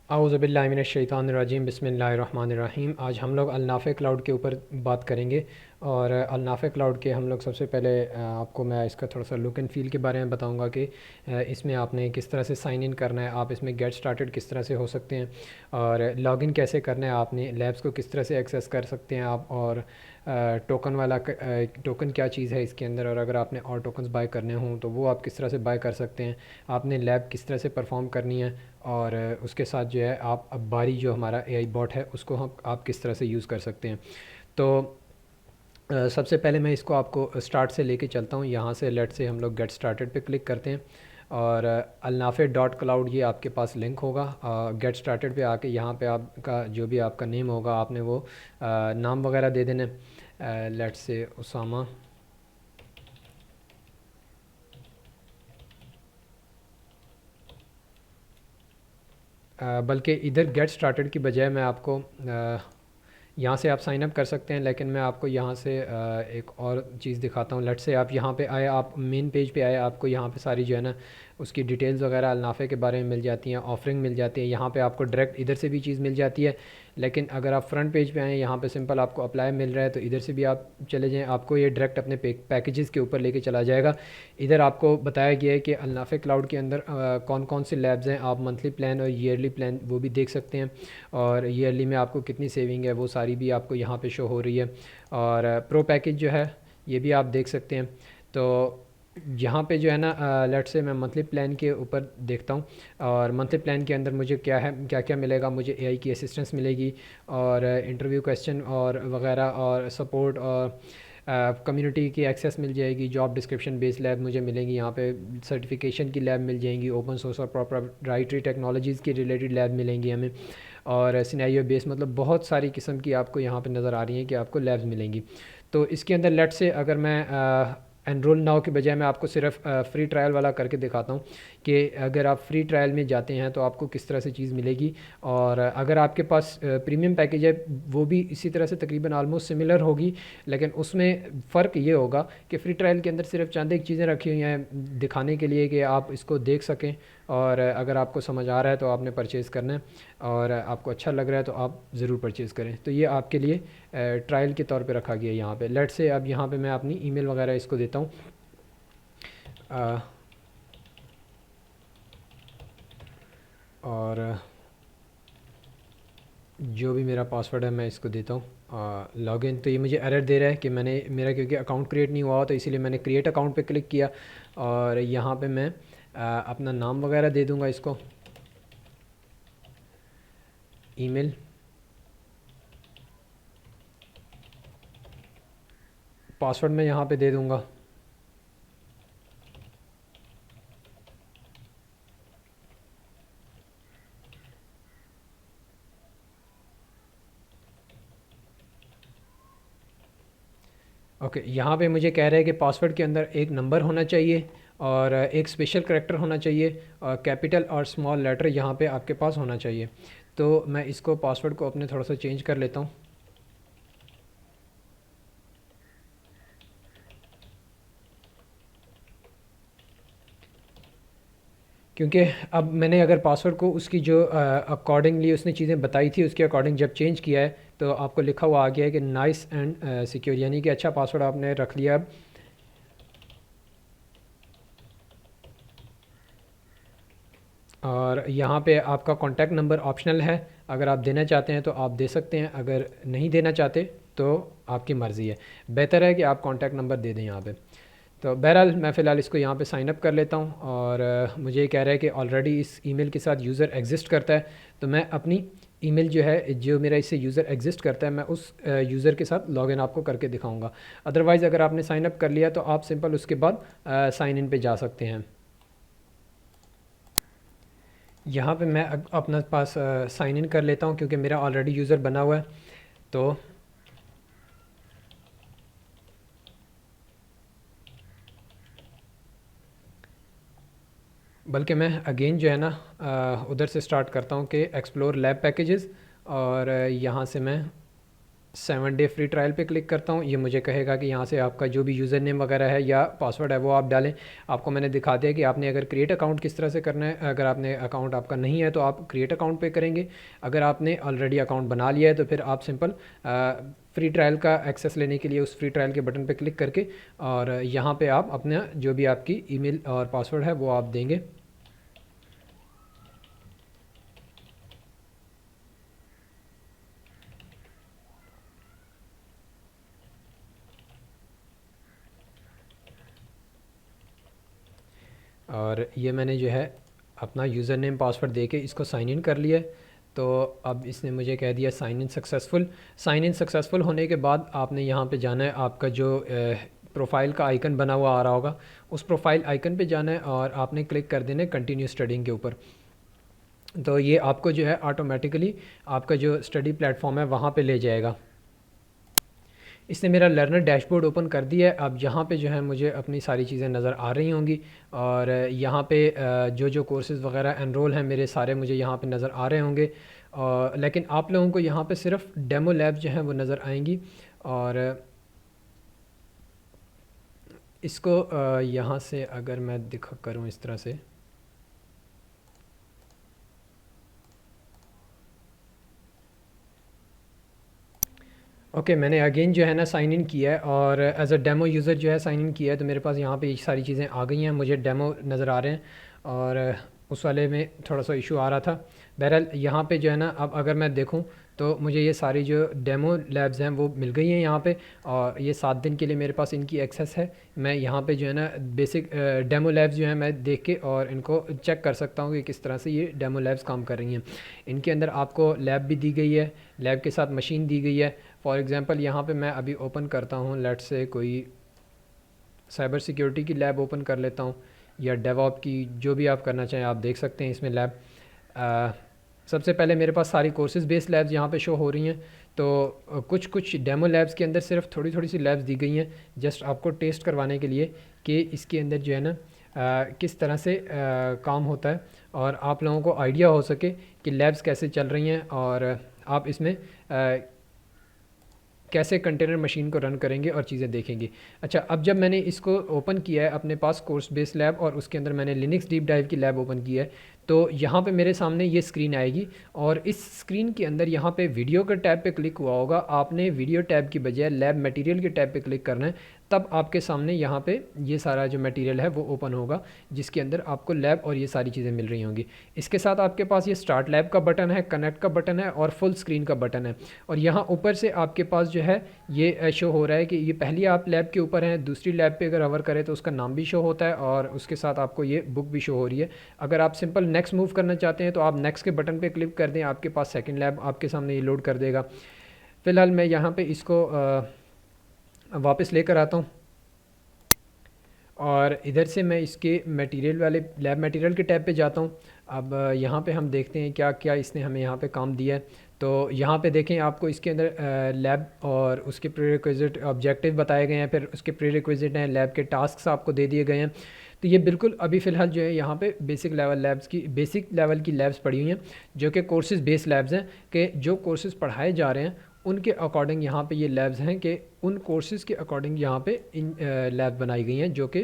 आऊज़ुबिल्लाहिमिनश्शैतानिर्रजीम बिस्मिल्लाहिर्रहमानिर्रहीम। आज हम लोग अलनाफ़े क्लाउड के ऊपर बात करेंगे। और अलनाफ़े क्लाउड के हम लोग सबसे पहले आपको मैं इसका थोड़ा सा लुक एंड फ़ील के बारे में बताऊंगा कि इसमें आपने किस तरह से साइन इन करना है, आप इसमें गेट स्टार्टेड किस तरह से हो सकते हैं, और लॉगिन कैसे करना है, आपने लैब्स को किस तरह से एक्सेस कर सकते हैं आप, और टोकन वाला टोकन क्या चीज़ है इसके अंदर, और अगर आपने और टोकन्स बाय करने हों तो वो आप किस तरह से बाय कर सकते हैं, आपने लैब किस तरह से परफॉर्म करनी है, और उसके साथ जो है आप अब बारी जो हमारा एआई बॉट है उसको हम आप किस तरह से यूज़ कर सकते हैं। तो सबसे पहले मैं इसको आपको स्टार्ट से लेके चलता हूँ। यहाँ से लेट से हम लोग गेट स्टार्टेड पे क्लिक करते हैं, और अलनाफे डॉट क्लाउड ये आपके पास लिंक होगा। गेट स्टार्टेड पे आके यहाँ पे आपका जो भी आपका नेम होगा आपने वो नाम वगैरह दे देना। लेट से उसामा। बल्कि इधर गेट स्टार्टेड की बजाय मैं आपको यहाँ से आप साइन अप कर सकते हैं, लेकिन मैं आपको यहाँ से एक और चीज़ दिखाता हूँ। लेट से आप यहाँ पे आए, आप मेन पेज पे आए, आपको यहाँ पे सारी जो है ना उसकी डिटेल्स वगैरह अलनाफ़े के बारे में मिल जाती हैं, ऑफरिंग मिल जाती है, यहाँ पे आपको डायरेक्ट इधर से भी चीज़ मिल जाती है। लेकिन अगर आप फ्रंट पेज पे आएँ, यहाँ पे सिंपल आपको अप्लाई मिल रहा है तो इधर से भी आप चले जाएँ, आपको ये डायरेक्ट अपने पैकेजेस के ऊपर लेके चला जाएगा। इधर आपको बताया गया है कि अलनाफ़े क्लाउड के अंदर कौन कौन से लैब्स हैं, आप मंथली प्लान और ईयरली प्लान वो भी देख सकते हैं, और ईयरली में आपको कितनी सेविंग है वो सारी भी आपको यहाँ पे शो हो रही है। और प्रो पैकेज जो है ये भी आप देख सकते हैं। तो यहाँ पे जो है ना लेट से मैं मंथली प्लान के ऊपर देखता हूँ, और मंथली प्लान के अंदर मुझे क्या है, क्या क्या मिलेगा, मुझे एआई की असिस्टेंस मिलेगी, और इंटरव्यू क्वेश्चन और वगैरह, और सपोर्ट, और कम्युनिटी की एक्सेस मिल जाएगी, जॉब डिस्क्रिप्शन बेस्ड लैब मुझे मिलेंगी, यहाँ पे सर्टिफिकेशन की लैब मिल जाएंगी, ओपन सोर्स और प्रोप्राइटरी टेक्नोलॉजीज़ की रिलेटेड लैब मिलेंगी हमें, और सिनेरियो बेस मतलब बहुत सारी किस्म की आपको यहाँ पे नज़र आ रही हैं कि आपको लैब्स मिलेंगी। तो इसके अंदर लेट से अगर मैं एनरोल नाउ के बजाय मैं आपको सिर्फ फ्री ट्रायल वाला करके दिखाता हूँ कि अगर आप फ्री ट्रायल में जाते हैं तो आपको किस तरह से चीज़ मिलेगी। और अगर आपके पास प्रीमियम पैकेज है वो भी इसी तरह से तकरीबन आलमोस्ट सिमिलर होगी, लेकिन उसमें फ़र्क ये होगा कि फ्री ट्रायल के अंदर सिर्फ चंद एक चीज़ें रखी हुई हैं दिखाने के लिए कि आप इसको देख सकें, और अगर आपको समझ आ रहा है तो आपने परचेज़ करना है, और आपको अच्छा लग रहा है तो आप ज़रूर परचेज़ करें। तो ये आपके लिए ट्रायल के तौर पे रखा गया है यहाँ पे। लेट से अब यहाँ पे मैं अपनी ईमेल वगैरह इसको देता हूँ, और जो भी मेरा पासवर्ड है मैं इसको देता हूँ लॉगिन। तो ये मुझे एरर दे रहा है कि मैंने मेरा क्योंकि अकाउंट क्रिएट नहीं हुआ तो इसीलिए मैंने क्रिएट अकाउंट पे क्लिक किया, और यहाँ पे मैं अपना नाम वगैरह दे दूँगा इसको, ईमेल, पासवर्ड मैं यहाँ पे दे दूँगा। ओके, यहाँ पे मुझे कह रहा है कि पासवर्ड के अंदर एक नंबर होना चाहिए, और एक स्पेशल करेक्टर होना चाहिए, और कैपिटल और स्मॉल लेटर यहाँ पे आपके पास होना चाहिए। तो मैं इसको पासवर्ड को अपने थोड़ा सा चेंज कर लेता हूँ, क्योंकि अब मैंने अगर पासवर्ड को उसकी जो अकॉर्डिंगली उसने चीज़ें बताई थी उसके अकॉर्डिंग जब चेंज किया है तो आपको लिखा हुआ आ गया है कि नाइस एंड सिक्योर, यानी कि अच्छा पासवर्ड आपने रख लिया अब। और यहाँ पे आपका कॉन्टैक्ट नंबर ऑप्शनल है, अगर आप देना चाहते हैं तो आप दे सकते हैं, अगर नहीं देना चाहते तो आपकी मर्ज़ी है। बेहतर है कि आप कॉन्टैक्ट नंबर दे दें यहाँ पे। तो बहरहाल मैं फ़िलहाल इसको यहाँ पे साइन अप कर लेता हूँ, और मुझे ये कह रहा है कि ऑलरेडी इस ईमेल के साथ यूज़र एग्जिस्ट करता है, तो मैं अपनी ईमेल जो है जो मेरा इससे यूज़र एग्जिस्ट करता है मैं उस यूज़र के साथ लॉगिन आपको करके दिखाऊंगा। अदरवाइज़ अगर आपने साइन अप कर लिया तो आप सिंपल उसके बाद साइन इन पे जा सकते हैं। यहाँ पे मैं अपना पास साइन इन कर लेता हूँ क्योंकि मेरा ऑलरेडी यूज़र बना हुआ है। तो बल्कि मैं अगेन जो है ना उधर से स्टार्ट करता हूँ कि एक्सप्लोर लैब पैकेजेस, और यहाँ से मैं 7 डे फ्री ट्रायल पे क्लिक करता हूँ। ये मुझे कहेगा कि यहाँ से आपका जो भी यूज़र नेम वगैरह है या पासवर्ड है वो आप डालें। आपको मैंने दिखा दिया कि आपने अगर क्रिएट अकाउंट किस तरह से करना है। अगर आपने अकाउंट आपका नहीं है तो आप क्रिएट अकाउंट पे करेंगे। अगर आपने ऑलरेडी अकाउंट बना लिया है तो फिर आप सिंपल फ्री ट्रायल का एक्सेस लेने के लिए उस फ्री ट्रायल के बटन पे क्लिक करके और यहाँ पे आप अपना जो भी आपकी ईमेल और पासवर्ड है वो आप देंगे। और ये मैंने जो है अपना यूज़र नेम पासवर्ड दे के इसको साइन इन कर लिया है। तो अब इसने मुझे कह दिया sign in successful. Sign in successful होने के बाद आपने यहाँ पे जाना है, आपका जो प्रोफाइल का आइकन बना हुआ आ रहा होगा उस प्रोफाइल आइकन पे जाना है और आपने क्लिक कर देना है कंटिन्यू स्टडिंग के ऊपर। तो ये आपको जो है ऑटोमेटिकली आपका जो स्टडी प्लेटफॉर्म है वहाँ पे ले जाएगा। इसने मेरा लर्नर डैशबोर्ड ओपन कर दिया है। अब यहाँ पे जो है मुझे अपनी सारी चीज़ें नज़र आ रही होंगी और यहाँ पे जो जो कोर्सेज़ वगैरह एनरोल हैं मेरे सारे मुझे यहाँ पे नज़र आ रहे होंगे। और लेकिन आप लोगों को यहाँ पे सिर्फ डेमो लैब्स जो हैं वो नज़र आएंगी। और इसको यहाँ से अगर मैं दिखा करूँ इस तरह से, ओके मैंने अगेन जो है ना साइन इन किया है और एज अ डेमो यूज़र जो है साइन इन किया है। तो मेरे पास यहाँ पे ये सारी चीज़ें आ गई हैं, मुझे डेमो नज़र आ रहे हैं और उस वाले में थोड़ा सा इशू आ रहा था। बहरहाल यहाँ पे जो है ना अब अगर मैं देखूँ तो मुझे ये सारी जो डेमो लैब्स हैं वो मिल गई हैं यहाँ पे और ये 7 दिन के लिए मेरे पास इनकी एक्सेस है। मैं यहाँ पे जो है ना बेसिक डेमो लैब्स जो हैं मैं देख के और इनको चेक कर सकता हूँ कि किस तरह से ये डेमो लैब्स काम कर रही हैं। इनके अंदर आपको लैब भी दी गई है, लैब के साथ मशीन दी गई है। फॉर एग्ज़ाम्पल यहाँ पे मैं अभी ओपन करता हूँ, लेट्स से कोई साइबर सिक्योरिटी की लैब ओपन कर लेता हूँ या डेवऑप की, जो भी आप करना चाहें आप देख सकते हैं इसमें लैब। सबसे पहले मेरे पास सारी कोर्सेज़ बेस्ड लैब्स यहाँ पे शो हो रही हैं। तो कुछ कुछ डेमो लैब्स के अंदर सिर्फ थोड़ी थोड़ी सी लैब्स दी गई हैं जस्ट आपको टेस्ट करवाने के लिए कि इसके अंदर जो है ना किस तरह से काम होता है और आप लोगों को आइडिया हो सके कि लैब्स कैसे चल रही हैं और आप इसमें कैसे कंटेनर मशीन को रन करेंगे और चीज़ें देखेंगे। अच्छा, अब जब मैंने इसको ओपन किया है अपने पास कोर्स बेस्ड लैब और उसके अंदर मैंने लिनक्स डीप डाइव की लैब ओपन की है, तो यहाँ पे मेरे सामने ये स्क्रीन आएगी और इस स्क्रीन के अंदर यहाँ पे वीडियो के टैब पे क्लिक हुआ होगा। आपने वीडियो टैब की बजाय लैब मटेरियल के टैब पे क्लिक करना है, तब आपके सामने यहाँ पे ये सारा जो मटेरियल है वो ओपन होगा जिसके अंदर आपको लैब और ये सारी चीज़ें मिल रही होंगी। इसके साथ आपके पास ये स्टार्ट लैब का बटन है, कनेक्ट का बटन है और फुल स्क्रीन का बटन है। और यहाँ ऊपर से आपके पास जो है ये शो हो रहा है कि ये पहली आप लैब के ऊपर हैं, दूसरी लैब पे अगर हवर करें तो उसका नाम भी शो होता है और उसके साथ आपको ये बुक भी शो हो रही है। अगर आप सिंपल नेक्स्ट मूव करना चाहते हैं तो आप नेक्स्ट के बटन पे क्लिक कर दें, आपके पास सेकंड लैब आपके सामने ये लोड कर देगा। फ़िलहाल मैं यहाँ पे इसको वापस लेकर आता हूँ और इधर से मैं इसके मटेरियल वाले लैब मटेरियल के टैब पे जाता हूँ। अब यहाँ पे हम देखते हैं क्या क्या इसने हमें यहाँ पे काम दिया है। तो यहाँ पे देखें आपको इसके अंदर लैब और उसके प्रीरिक्विजिट ऑब्जेक्टिव बताए गए हैं, फिर उसके प्रीरिक्विजिट हैं, लैब के टास्क्स आपको दे दिए गए हैं। तो ये बिल्कुल अभी फ़िलहाल जो है यहाँ पे बेसिक लेवल की लैब्स पड़ी हुई हैं जो कि कोर्सेज़ बेस्ड लैब्स हैं कि जो कोर्सेज़ पढ़ाए जा रहे हैं उनके अकॉर्डिंग यहाँ पे ये लैब्स हैं कि उन कोर्सेज़ के अकॉर्डिंग यहाँ पे इन लैब बनाई गई हैं जो कि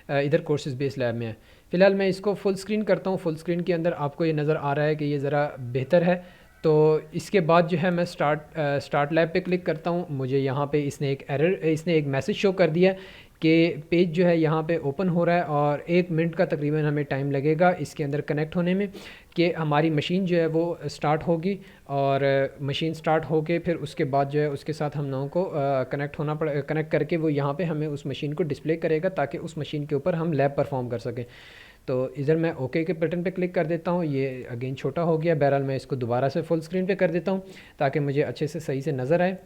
इधर कोर्सेज़ बेस्ड लैब में है। फ़िलहाल मैं इसको फुल स्क्रीन करता हूँ। फुल स्क्रीन के अंदर आपको ये नज़र आ रहा है कि ये ज़रा बेहतर है। तो इसके बाद जो है मैं स्टार्ट लैब पे क्लिक करता हूँ। मुझे यहाँ पे इसने एक मैसेज शो कर दिया कि पेज जो है यहाँ पे ओपन हो रहा है और 1 मिनट का तकरीबन हमें टाइम लगेगा इसके अंदर कनेक्ट होने में कि हमारी मशीन जो है वो स्टार्ट होगी और मशीन स्टार्ट होके फिर उसके बाद जो है उसके साथ हम लोगों को कनेक्ट करके वो यहाँ पे हमें उस मशीन को डिस्प्ले करेगा ताकि उस मशीन के ऊपर हम लैब परफॉर्म कर सकें। तो इधर मैं ओके के बटन पे क्लिक कर देता हूँ। ये अगेन छोटा हो गया, बहरहाल मैं इसको दोबारा से फुल स्क्रीन पे कर देता हूँ ताकि मुझे अच्छे से सही से नज़र आए।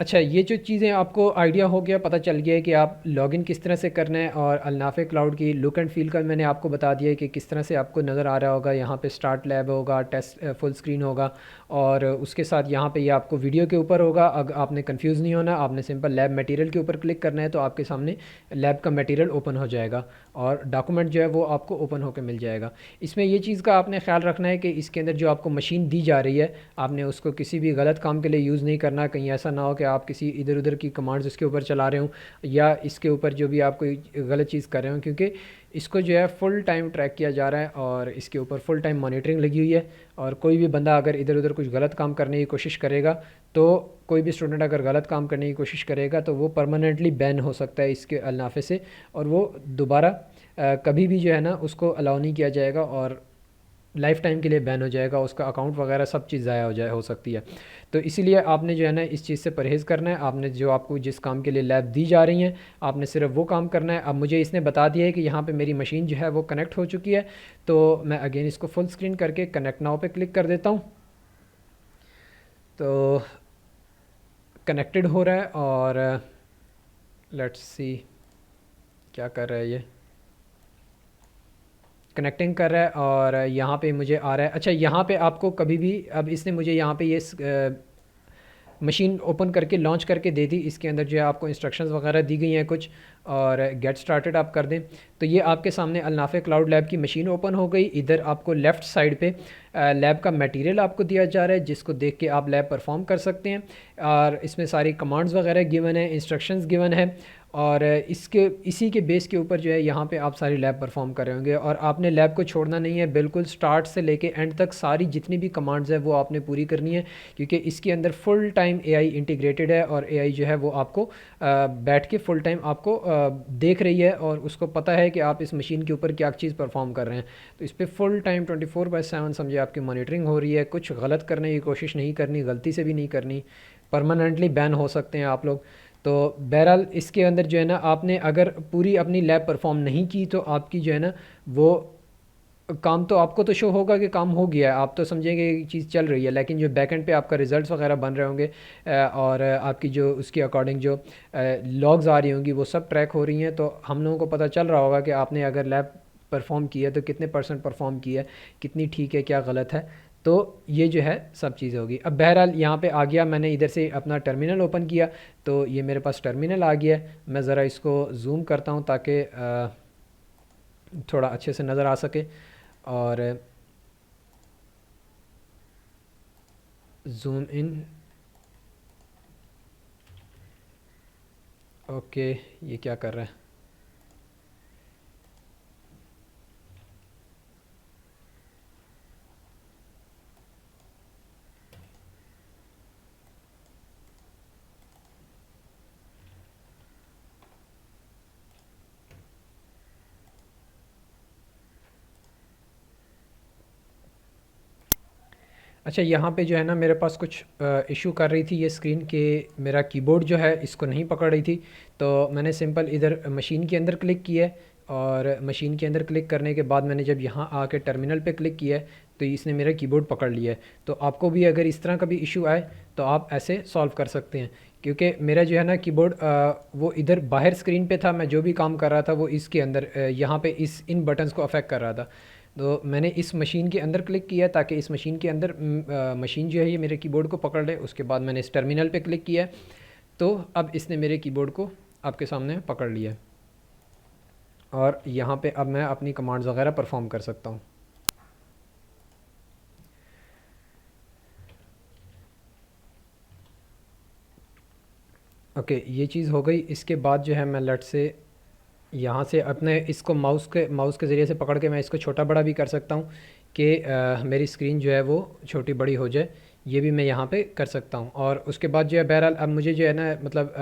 अच्छा, ये जो चीज़ें आपको आइडिया हो गया, पता चल गया है कि आप लॉगिन किस तरह से करना है, और अलनाफ़े क्लाउड की लुक एंड फील का मैंने आपको बता दिया है कि किस तरह से आपको नज़र आ रहा होगा। यहाँ पे स्टार्ट लैब होगा, टेस्ट फुल स्क्रीन होगा, और उसके साथ यहाँ पे ये आपको वीडियो के ऊपर होगा। अगर आपने कंफ्यूज नहीं होना, आपने सिंपल लैब मटेरियल के ऊपर क्लिक करना है तो आपके सामने लैब का मटेरियल ओपन हो जाएगा, और डॉक्यूमेंट जो है वो आपको ओपन होकर मिल जाएगा। इसमें ये चीज़ का आपने ख्याल रखना है कि इसके अंदर जो आपको मशीन दी जा रही है, आपने उसको किसी भी गलत काम के लिए यूज़ नहीं करना। कहीं ऐसा ना हो कि आप किसी इधर उधर की कमांड्स इसके ऊपर चला रहे हो, या इसके ऊपर जो भी आप कोई गलत चीज़ कर रहे हो, क्योंकि इसको जो है फुल टाइम ट्रैक किया जा रहा है और इसके ऊपर फुल टाइम मॉनिटरिंग लगी हुई है। और कोई भी बंदा अगर इधर उधर कुछ गलत काम करने की कोशिश करेगा, तो कोई भी स्टूडेंट अगर गलत काम करने की कोशिश करेगा तो वो परमानेंटली बैन हो सकता है इसके अलनाफे से, और वो दोबारा कभी भी जो है ना उसको अलाउ नहीं किया जाएगा, और लाइफ टाइम के लिए बैन हो जाएगा, उसका अकाउंट वगैरह सब चीज़ ज़ाया हो सकती है। तो इसीलिए आपने जो है ना इस चीज़ से परहेज़ करना है। आपने जो आपको जिस काम के लिए लैब दी जा रही हैं, आपने सिर्फ वो काम करना है। अब मुझे इसने बता दिया है कि यहाँ पे मेरी मशीन जो है वो कनेक्ट हो चुकी है, तो मैं अगेन इसको फुल स्क्रीन करके कनेक्ट नाउ पे क्लिक कर देता हूँ। तो कनेक्टेड हो रहा है, और लेट्स सी क्या कर रहा है ये, कनेक्टिंग कर रहा है, और यहाँ पे मुझे आ रहा है। अच्छा, यहाँ पे आपको कभी भी, अब इसने मुझे यहाँ पे ये मशीन ओपन करके लॉन्च करके दे दी। इसके अंदर जो है आपको इंस्ट्रक्शंस वगैरह दी गई हैं कुछ, और गेट स्टार्टेड आप कर दें तो ये आपके सामने अलनाफे क्लाउड लैब की मशीन ओपन हो गई। इधर आपको लेफ़्ट साइड पे लैब का मटेरियल आपको दिया जा रहा है, जिसको देख के आप लैब परफॉर्म कर सकते हैं, और इसमें सारी कमांड्स वगैरह गिवन है, इंस्ट्रक्शंस गिवन है, और इसी के बेस के ऊपर जो है यहाँ पे आप सारी लैब परफॉर्म कर रहे होंगे। और आपने लैब को छोड़ना नहीं है, बिल्कुल स्टार्ट से लेके एंड तक सारी जितनी भी कमांड्स है वो आपने पूरी करनी है, क्योंकि इसके अंदर फुल टाइम एआई इंटीग्रेटेड है, और एआई जो है वो आपको बैठ के फुल टाइम आपको देख रही है, और उसको पता है कि आप इस मशीन के ऊपर क्या चीज़ परफॉर्म कर रहे हैं। तो इस पर फुल टाइम 24/7 समझे आपकी मॉनिटरिंग हो रही है। कुछ गलत करने की कोशिश नहीं करनी, गलती से भी नहीं करनी, परमानेंटली बैन हो सकते हैं आप लोग। तो बहरहाल इसके अंदर जो है ना, आपने अगर पूरी अपनी लैब परफॉर्म नहीं की तो आपकी जो है ना वो काम, तो आपको तो शो होगा कि काम हो गया है, आप तो समझेंगे कि चीज़ चल रही है, लेकिन जो बैकएंड पे आपका रिजल्ट्स वगैरह बन रहे होंगे, और आपकी जो उसके अकॉर्डिंग जो लॉग्स आ रही होंगी वो सब ट्रैक हो रही हैं। तो हम लोगों को पता चल रहा होगा कि आपने अगर लैब परफॉर्म किया है तो कितने % परफॉर्म किया है, कितनी ठीक है, क्या गलत है। तो ये जो है सब चीज़ होगी। अब बहरहाल यहाँ पे आ गया, मैंने इधर से अपना टर्मिनल ओपन किया, तो ये मेरे पास टर्मिनल आ गया है। मैं ज़रा इसको ज़ूम करता हूँ ताकि थोड़ा अच्छे से नज़र आ सके, और जूम इन। ओके, ये क्या कर रहा है? अच्छा, यहाँ पे जो है ना मेरे पास कुछ इशू कर रही थी ये स्क्रीन के, मेरा कीबोर्ड जो है इसको नहीं पकड़ रही थी। तो मैंने सिंपल इधर मशीन के अंदर क्लिक किया है, और मशीन के अंदर क्लिक करने के बाद मैंने जब यहाँ आके टर्मिनल पे क्लिक किया है तो इसने मेरा कीबोर्ड पकड़ लिया है। तो आपको भी अगर इस तरह का भी इशू आए तो आप ऐसे सॉल्व कर सकते हैं, क्योंकि मेरा जो है ना कीबोर्ड वो इधर बाहर स्क्रीन पे था, मैं जो भी काम कर रहा था वो इसके अंदर यहाँ पे इन बटन्स को अफेक्ट कर रहा था। तो मैंने इस मशीन के अंदर क्लिक किया ताकि इस मशीन के अंदर मशीन जो है ये मेरे कीबोर्ड को पकड़ ले। उसके बाद मैंने इस टर्मिनल पे क्लिक किया, तो अब इसने मेरे कीबोर्ड को आपके सामने पकड़ लिया, और यहाँ पे अब मैं अपनी कमांड्स वगैरह परफॉर्म कर सकता हूँ। ओके, ये चीज़ हो गई। इसके बाद जो है मैं लट से यहाँ से अपने इसको माउस के ज़रिए से पकड़ के मैं इसको छोटा बड़ा भी कर सकता हूँ कि मेरी स्क्रीन जो है वो छोटी बड़ी हो जाए। ये भी मैं यहाँ पे कर सकता हूँ। और उसके बाद जो है बहरहाल अब मुझे जो है ना मतलब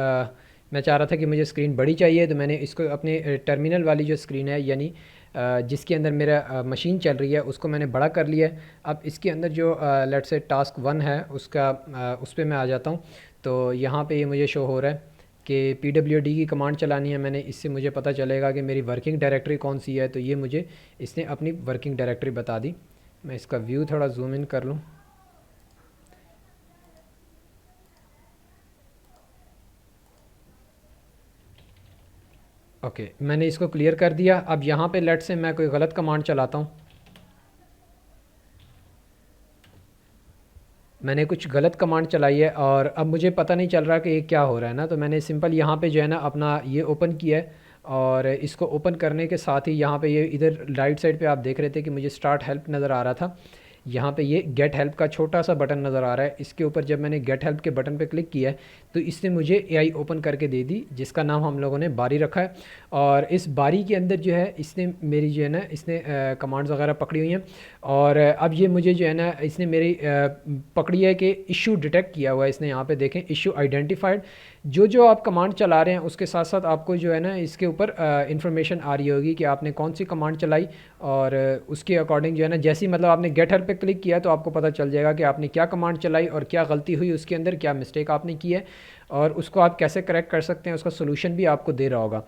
मैं चाह रहा था कि मुझे स्क्रीन बड़ी चाहिए, तो मैंने इसको अपने टर्मिनल वाली जो स्क्रीन है, यानी जिसके अंदर मेरा मशीन चल रही है, उसको मैंने बड़ा कर लिया है। अब इसके अंदर जो लेट्स से टास्क 1 है उसका उस पर मैं आ जाता हूँ। तो यहाँ पे ये मुझे शो हो रहा है कि PWD की कमांड चलानी है मैंने। इससे मुझे पता चलेगा कि मेरी वर्किंग डायरेक्टरी कौन सी है। तो ये मुझे इसने अपनी वर्किंग डायरेक्टरी बता दी। मैं इसका व्यू थोड़ा जूम इन कर लूँ। ओके, मैंने इसको क्लियर कर दिया। अब यहाँ पे लेट से मैं कोई गलत कमांड चलाता हूँ, मैंने कुछ गलत कमांड चलाई है और अब मुझे पता नहीं चल रहा कि ये क्या हो रहा है ना, तो मैंने सिंपल यहाँ पे जो है ना अपना ये ओपन किया है और इसको ओपन करने के साथ ही यहाँ पे ये इधर राइट साइड पे आप देख रहे थे कि मुझे स्टार्ट हेल्प नज़र आ रहा था। यहाँ पे ये गेट हेल्प का छोटा सा बटन नज़र आ रहा है, इसके ऊपर जब मैंने गेट हेल्प के बटन पे क्लिक किया है तो इसने मुझे एआई ओपन करके दे दी, जिसका नाम हम लोगों ने बारी रखा है। और इस बारी के अंदर जो है इसने मेरी जो है ना इसने कमांड्स वगैरह पकड़ी हुई हैं और अब ये मुझे जो है ना इसने मेरी पकड़ी है कि इशू डिटेक्ट किया हुआ है इसने। यहाँ पे देखें इशू आइडेंटिफाइड, जो आप कमांड चला रहे हैं उसके साथ साथ आपको जो है ना इसके ऊपर इंफॉर्मेशन आ रही होगी कि आपने कौन सी कमांड चलाई और उसके अकॉर्डिंग जो है ना जैसे ही मतलब आपने गेट हेल्प पे क्लिक किया तो आपको पता चल जाएगा कि आपने क्या कमांड चलाई और क्या गलती हुई उसके अंदर, क्या मिस्टेक आपने की है और उसको आप कैसे करेक्ट कर सकते हैं, उसका सोल्यूशन भी आपको दे रहा होगा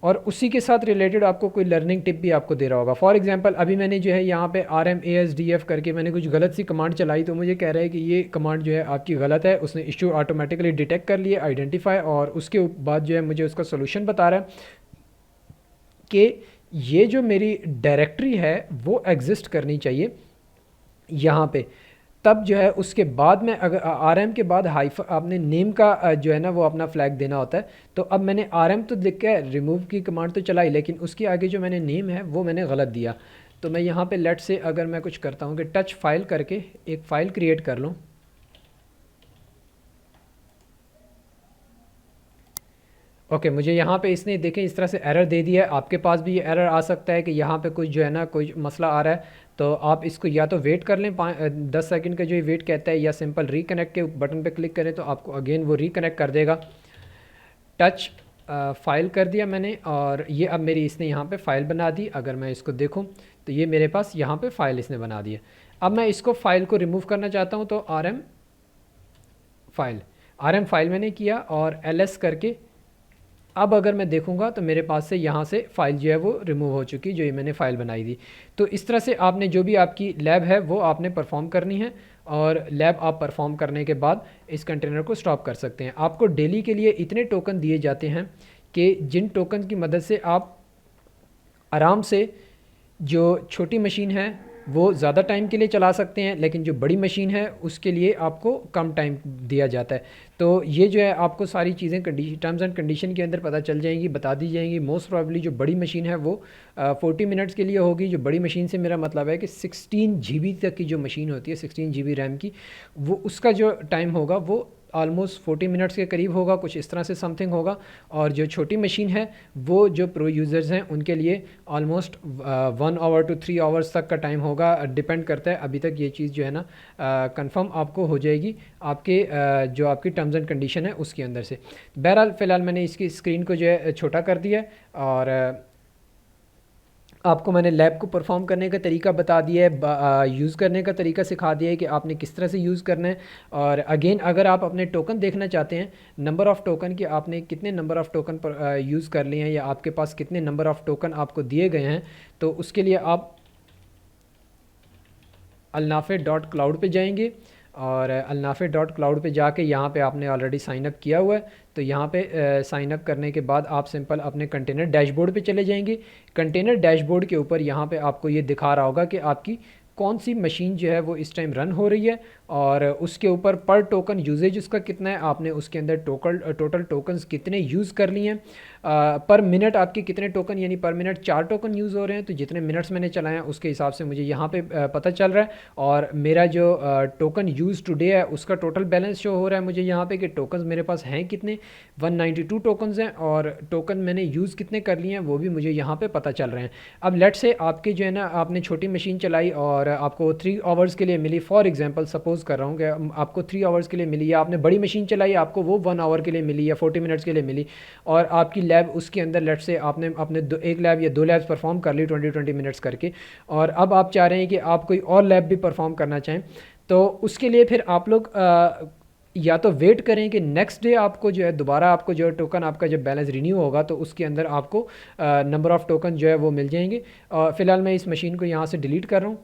और उसी के साथ रिलेटेड आपको कोई लर्निंग टिप भी आपको दे रहा होगा। फॉर एग्जांपल अभी मैंने जो है यहाँ पे RMASDF करके मैंने कुछ गलत सी कमांड चलाई तो मुझे कह रहा है कि ये कमांड जो है आपकी गलत है, उसने इशू ऑटोमेटिकली डिटेक्ट कर लिए, आइडेंटिफाई, और उसके बाद जो है मुझे उसका सोल्यूशन बता रहा है कि ये जो मेरी डायरेक्टरी है वो एग्जिस्ट करनी चाहिए यहाँ पे। तब जो है उसके बाद में अगर RM के बाद हाइफन आपने नेम का जो है ना वो अपना फ्लैग देना होता है। तो अब मैंने RM तो लिख के रिमूव की कमांड तो चलाई लेकिन उसके आगे जो मैंने नेम है वो मैंने गलत दिया। तो मैं यहाँ पे लेट से अगर मैं कुछ करता हूँ कि टच फाइल करके एक फ़ाइल क्रिएट कर लूँ। ओके मुझे यहाँ पे इसने देखें इस तरह से एरर दे दिया है। आपके पास भी ये एरर आ सकता है कि यहाँ पे कुछ जो है ना कोई मसला आ रहा है, तो आप इसको या तो वेट कर लें 10 सेकंड का जो ये वेट कहता है, या सिंपल रिकनेक्ट के बटन पे क्लिक करें तो आपको अगेन वो रिकनेक्ट कर देगा। टच फाइल कर दिया मैंने और ये अब मेरी इसने यहाँ पे फ़ाइल बना दी। अगर मैं इसको देखूँ तो ये मेरे पास यहाँ पे फ़ाइल इसने बना दी है। अब मैं इसको फ़ाइल को रिमूव करना चाहता हूँ तो RM फाइल मैंने किया और LS करके अब अगर मैं देखूंगा तो मेरे पास से यहाँ से फ़ाइल जो है वो रिमूव हो चुकी, जो ये मैंने फ़ाइल बनाई थी। तो इस तरह से आपने जो भी आपकी लैब है वो आपने परफॉर्म करनी है और लैब आप परफॉर्म करने के बाद इस कंटेनर को स्टॉप कर सकते हैं। आपको डेली के लिए इतने टोकन दिए जाते हैं कि जिन टोकन की मदद से आप आराम से जो छोटी मशीन है वो ज़्यादा टाइम के लिए चला सकते हैं, लेकिन जो बड़ी मशीन है उसके लिए आपको कम टाइम दिया जाता है। तो ये जो है आपको सारी चीज़ें टर्म्स एंड कंडीशन के अंदर पता चल जाएंगी, बता दी जाएंगी। मोस्ट प्रॉब्ली जो बड़ी मशीन है वो 40 मिनट्स के लिए होगी। जो बड़ी मशीन से मेरा मतलब है कि 16 GB तक की जो मशीन होती है, 16 GB रैम की, वो उसका जो टाइम होगा वो ऑलमोस्ट 40 मिनट्स के करीब होगा, कुछ इस तरह से समथिंग होगा। और जो छोटी मशीन है वो जो प्रो यूज़र्स हैं उनके लिए ऑलमोस्ट 1 आवर to 3 आवर्स तक का टाइम होगा, डिपेंड करता है। अभी तक ये चीज़ जो है ना कंफर्म आपको हो जाएगी आपके जो आपकी टर्म्स एंड कंडीशन है उसके अंदर से। बहरहाल फ़िलहाल मैंने इसकी स्क्रीन को जो है छोटा कर दिया है और आपको मैंने लैब को परफॉर्म करने का तरीका बता दिया है, यूज़ करने का तरीका सिखा दिया है कि आपने किस तरह से यूज़ करना है। और अगेन अगर आप अपने टोकन देखना चाहते हैं, नंबर ऑफ़ टोकन कि आपने कितने नंबर ऑफ़ टोकन पर यूज़ कर लिए हैं या आपके पास कितने नंबर ऑफ़ टोकन आपको दिए गए हैं, तो उसके लिए आप alnafe.cloud पे जाएंगे और alnafe.cloud पे जाके यहाँ पे आपने ऑलरेडी साइन अप किया हुआ है। तो यहाँ पे साइन अप करने के बाद आप सिंपल अपने कंटेनर डैशबोर्ड पे चले जाएंगे। कंटेनर डैशबोर्ड के ऊपर यहाँ पे आपको ये दिखा रहा होगा कि आपकी कौन सी मशीन जो है वो इस टाइम रन हो रही है और उसके ऊपर पर टोकन यूजेज उसका कितना है, आपने उसके अंदर टोटल टोकन्स कितने यूज़ कर लिए हैं, पर मिनट आपके कितने टोकन, यानी पर मिनट 4 टोकन यूज़ हो रहे हैं। तो जितने मिनट्स मैंने चलाए हैं उसके हिसाब से मुझे यहाँ पे पता चल रहा है और मेरा जो टोकन यूज़ टुडे है उसका टोटल बैलेंस शो हो रहा है मुझे यहाँ पे कि टोकन्स मेरे पास हैं कितने, 192 टोकन्स हैं और टोकन मैंने यूज़ कितने कर लिए हैं वो भी मुझे यहाँ पे पता चल रहे हैं। अब लेट से आपके जो है ना आपने छोटी मशीन चलाई और आपको 3 आवर्स के लिए मिली, फॉर एग्जांपल सपोज़ कर रहा हूँ कि आपको 3 आवर्स के लिए मिली, या आपने बड़ी मशीन चलाई आपको वो 1 आवर के लिए मिली या 40 मिनट्स के लिए मिली और आपकी लैब उसके अंदर लेट से आपने अपने एक लैब या 2 लैब्स परफॉर्म कर ली 20 मिनट्स करके, और अब आप चाह रहे हैं कि आप कोई और लैब भी परफॉर्म करना चाहें, तो उसके लिए फिर आप लोग या तो वेट करें कि नेक्स्ट डे आपको जो है दोबारा आपको जो टोकन आपका जब बैलेंस रिन्यू होगा तो उसके अंदर आपको नंबर ऑफ़ टोकन जो है वो मिल जाएंगे। फ़िलहाल मैं इस मशीन को यहाँ से डिलीट कर रहा हूँ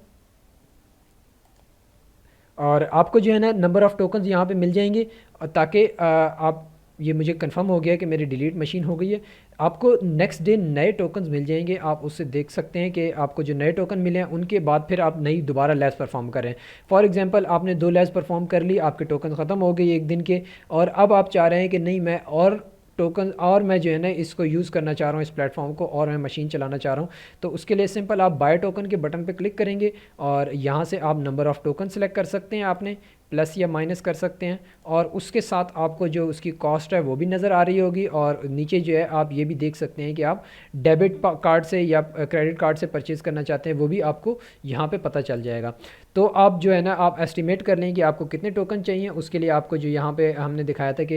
और आपको जो है ना नंबर ऑफ़ टोकन्स यहाँ पे मिल जाएंगे ताकि आप, ये मुझे कंफर्म हो गया कि मेरी डिलीट मशीन हो गई है। आपको नेक्स्ट डे नए टोकन्स मिल जाएंगे, आप उससे देख सकते हैं कि आपको जो नए टोकन मिले हैं उनके बाद फिर आप नई दोबारा लैब्स परफॉर्म करें। फॉर एग्जांपल आपने 2 लैब्स परफॉर्म कर ली, आपके टोकन ख़त्म हो गए एक दिन के, और अब आप चाह रहे हैं कि नहीं मैं और टोकन और मैं जो है ना इसको यूज़ करना चाह रहा हूँ इस प्लेटफॉर्म को, और मैं मशीन चलाना चाह रहा हूँ। तो उसके लिए सिंपल आप बाय टोकन के बटन पे क्लिक करेंगे और यहाँ से आप नंबर ऑफ़ टोकन सेलेक्ट कर सकते हैं, आपने प्लस या माइनस कर सकते हैं, और उसके साथ आपको जो उसकी कॉस्ट है वो भी नज़र आ रही होगी, और नीचे जो है आप ये भी देख सकते हैं कि आप डेबिट कार्ड से या क्रेडिट कार्ड से परचेज़ करना चाहते हैं, वो भी आपको यहाँ पे पता चल जाएगा। तो आप जो है ना आप एस्टिमेट कर लें कि आपको कितने टोकन चाहिए। उसके लिए आपको जो यहाँ पे हमने दिखाया था कि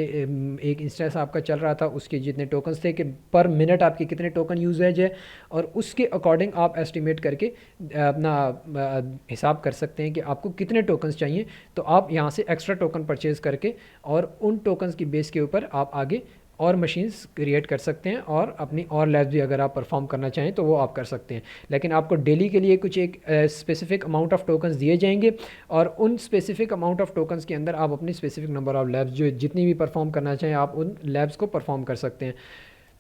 एक इंस्टेंस आपका चल रहा था, उसके जितने टोकन्स थे कि पर मिनट आपके कितने टोकन यूजेज है, और उसके अकॉर्डिंग आप एस्टिमेट करके अपना हिसाब कर सकते हैं कि आपको कितने टोकन्स चाहिए। तो आप यहाँ से एक्स्ट्रा टोकन परचेज़ करके और उन टोकन्स की बेस के ऊपर आप आगे और मशीन्स क्रिएट कर सकते हैं, और अपनी और लैब्स भी अगर आप परफॉर्म करना चाहें तो वो आप कर सकते हैं। लेकिन आपको डेली के लिए कुछ एक स्पेसिफिक अमाउंट ऑफ टोकन्स दिए जाएंगे, और उन स्पेसिफिक अमाउंट ऑफ टोकन्स के अंदर आप अपनी स्पेसिफिक नंबर ऑफ लैब्स जो जितनी भी परफॉर्म करना चाहें आप उन लैब्स को परफॉर्म कर सकते हैं।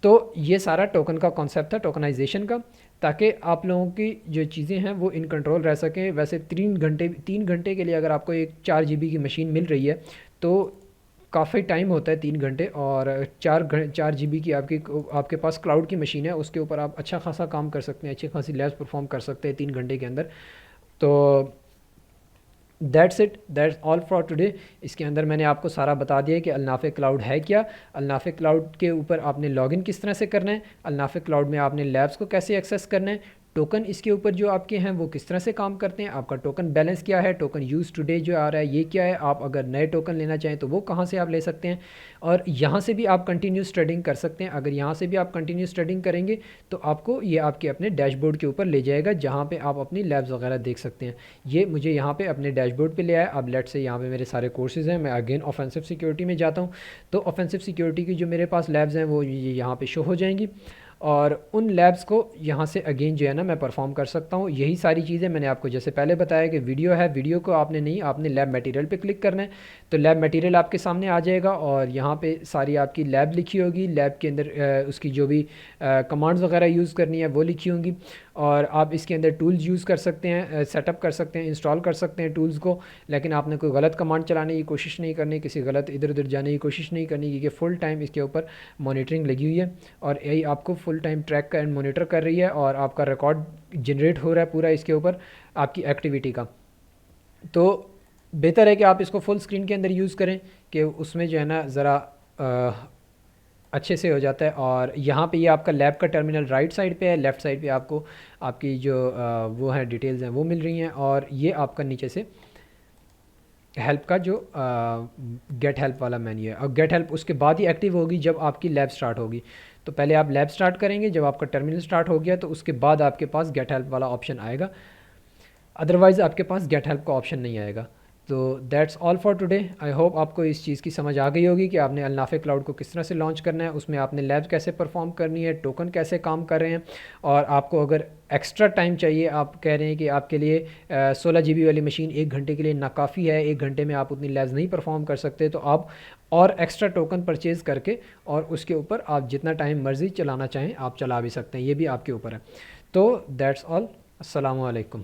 तो ये सारा टोकन का कॉन्सेप्ट था, टोकनाइजेशन का, ताकि आप लोगों की जो चीज़ें हैं वो इन कंट्रोल रह सकें। वैसे 3 घंटे के लिए अगर आपको एक 4 GB की मशीन मिल रही है तो काफ़ी टाइम होता है 3 घंटे, और 4 GB की आपके पास क्लाउड की मशीन है, उसके ऊपर आप अच्छा खासा काम कर सकते हैं, अच्छी खासी लैब्स परफॉर्म कर सकते हैं 3 घंटे के अंदर। तो that's it, that's all for today. इसके अंदर मैंने आपको सारा बता दिया कि अलनाफ़े क्लाउड है क्या, अलनाफ़े क्लाउड के ऊपर आपने लॉगिन किस तरह से करना है, अलनाफ़े क्लाउड में आपने लैब्स को कैसे एक्सेस करना है, टोकन इसके ऊपर जो आपके हैं वो किस तरह से काम करते हैं, आपका टोकन बैलेंस क्या है, टोकन यूज़ टुडे जो आ रहा है ये क्या है, आप अगर नए टोकन लेना चाहें तो वो कहाँ से आप ले सकते हैं, और यहाँ से भी आप कंटिन्यूस ट्रेडिंग कर सकते हैं। अगर यहाँ से भी आप कंटिन्यूस ट्रेडिंग करेंगे तो आपको ये आपके अपने डैशबोर्ड के ऊपर ले जाएगा, जहाँ पे आप अपनी लैब्स वगैरह देख सकते हैं। ये मुझे यहाँ पे अपने डैशबोर्ड पे ले आया। अब लेट से यहाँ पे मेरे सारे कोर्सेज़ हैं, मैं अगेन ऑफेंसिव सिक्योरिटी में जाता हूँ, तो ऑफेंसिव सिक्योरिटी की जो मेरे पास लैब्स हैं वो ये यहाँ पे शो हो जाएंगी, और उन लैब्स को यहाँ से अगेन जो है ना मैं परफॉर्म कर सकता हूँ। यही सारी चीज़ें मैंने आपको जैसे पहले बताया कि वीडियो है, वीडियो को आपने नहीं, आपने लैब मटेरियल पे क्लिक करना है, तो लैब मटेरियल आपके सामने आ जाएगा, और यहाँ पे सारी आपकी लैब लिखी होगी, लैब के अंदर उसकी जो भी कमांड्स वगैरह यूज़ करनी है वो लिखी होंगी, और आप इसके अंदर टूल्स यूज़ कर सकते हैं, सेटअप कर सकते हैं, इंस्टॉल कर सकते हैं टूल्स को। लेकिन आपने कोई गलत कमांड चलाने की कोशिश नहीं करनी, किसी गलत इधर उधर जाने की कोशिश नहीं करनी, क्योंकि फ़ुल टाइम इसके ऊपर मॉनिटरिंग लगी हुई है, और यही आपको फुल टाइम ट्रैक कर एंड मॉनिटर कर रही है, और आपका रिकॉर्ड जनरेट हो रहा है पूरा इसके ऊपर आपकी एक्टिविटी का। तो बेहतर है कि आप इसको फुल स्क्रीन के अंदर यूज़ करें, कि उसमें जो है ना ज़रा अच्छे से हो जाता है। और यहाँ पे ये आपका लैब का टर्मिनल राइट साइड पे है, लेफ़्ट साइड पे आपको आपकी जो वो है डिटेल्स हैं वो मिल रही हैं, और ये आपका नीचे से हेल्प का जो गेट हेल्प वाला मेन्यू है, और गेट हेल्प उसके बाद ही एक्टिव होगी जब आपकी लैब स्टार्ट होगी। तो पहले आप लैब स्टार्ट करेंगे, जब आपका टर्मिनल स्टार्ट हो गया तो उसके बाद आपके पास गेट हेल्प वाला ऑप्शन आएगा, अदरवाइज़ आपके पास गेट हेल्प का ऑप्शन नहीं आएगा। तो that's all for today. I hope आपको इस चीज़ की समझ आ गई होगी कि आपने अलनाफ़े क्लाउड को किस तरह से लॉन्च करना है, उसमें आपने लैब कैसे परफॉर्म करनी है, टोकन कैसे काम कर रहे हैं, और आपको अगर एक्स्ट्रा टाइम चाहिए, आप कह रहे हैं कि आपके लिए 16 GB वाली मशीन 1 घंटे के लिए नाकाफ़ी है, 1 घंटे में आप उतनी लैब्स नहीं परफॉर्म कर सकते, तो आप और एक्स्ट्रा टोकन परचेज़ करके और उसके ऊपर आप जितना टाइम मर्ज़ी चलाना चाहें आप चला भी सकते हैं, ये भी आपके ऊपर है। तो दैट्स ऑल, अस्सलामु अलैकुम।